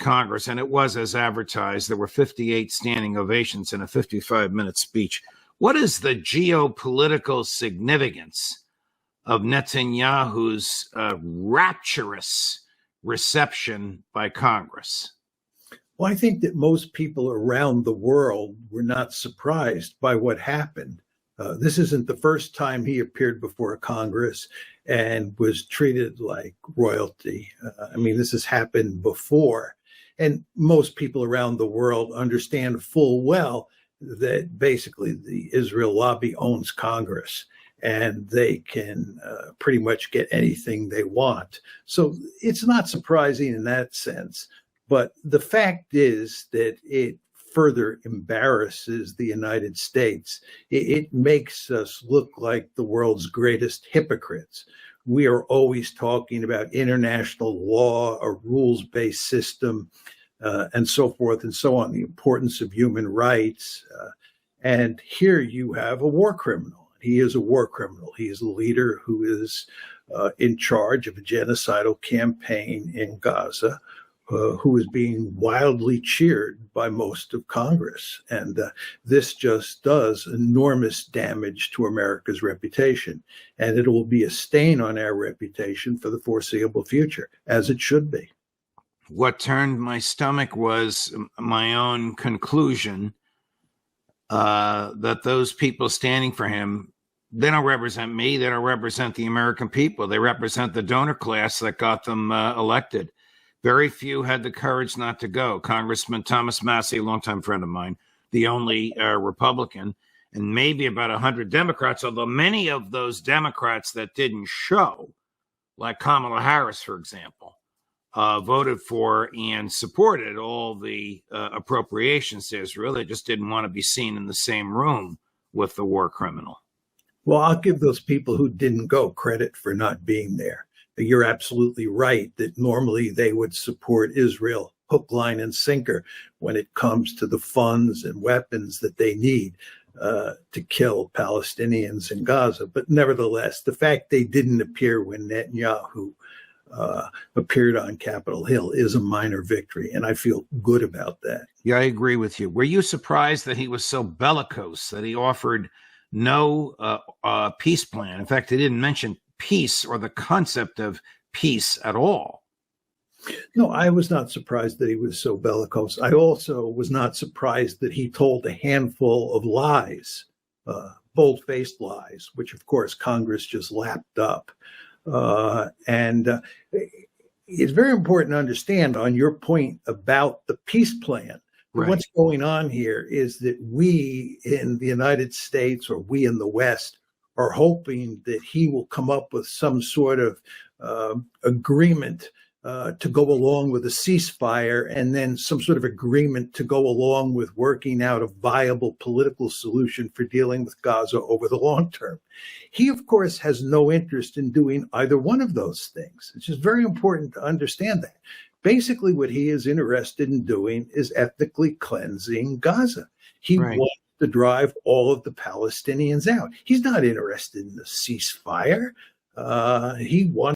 Congress, and it was as advertised. There were 58 standing ovations in a 55-minute speech. What is the geopolitical significance of Netanyahu's rapturous reception by Congress? Well, I think that most people around the world were not surprised by what happened. This isn't the first time he appeared before Congress and was treated like royalty. This has happened before. And most people around the world understand full well that basically the Israel lobby owns Congress and they can pretty much get anything they want. So it's not surprising in that sense. But the fact is that it further embarrasses the United States. It makes us look like the world's greatest hypocrites. We are always talking about international law, a rules-based system, and so forth and so on, the importance of human rights. And here you have a war criminal. He is a war criminal. He is a leader who is in charge of a genocidal campaign in Gaza, who is being wildly cheered by most of Congress. And this just does enormous damage to America's reputation. And it will be a stain on our reputation for the foreseeable future, as it should be. What turned my stomach was my own conclusion that those people standing for him, they don't represent me. They don't represent the American people. They represent the donor class that got them elected. Very few had the courage not to go. Congressman Thomas Massie, a longtime friend of mine, the only Republican, and maybe about 100 Democrats, although many of those Democrats that didn't show, like Kamala Harris, for example, voted for and supported all the appropriations to Israel. They just didn't want to be seen in the same room with the war criminal. Well, I'll give those people who didn't go credit for not being there. You're absolutely right that normally they would support Israel hook, line, and sinker when it comes to the funds and weapons that they need to kill Palestinians in Gaza. But nevertheless, the fact they didn't appear when Netanyahu appeared on Capitol Hill is a minor victory, and I feel good about that. Yeah, I agree with you. Were you surprised that he was so bellicose, that he offered no peace plan? In fact, he didn't mention peace or the concept of peace at all. No, I was not surprised that he was so bellicose. I also was not surprised that he told a handful of lies, bold-faced lies, which of course Congress just lapped up. It's very important to understand on your point about the peace plan. Right. What's going on here is that we in the United States, or we in the West, are hoping that he will come up with some sort of agreement to go along with a ceasefire, and then some sort of agreement to go along with working out a viable political solution for dealing with Gaza over the long term. He, of course, has no interest in doing either one of those things. It's just very important to understand that. Basically, what he is interested in doing is ethnically cleansing Gaza. He wants to drive all of the Palestinians out. He's not interested in a ceasefire. He wants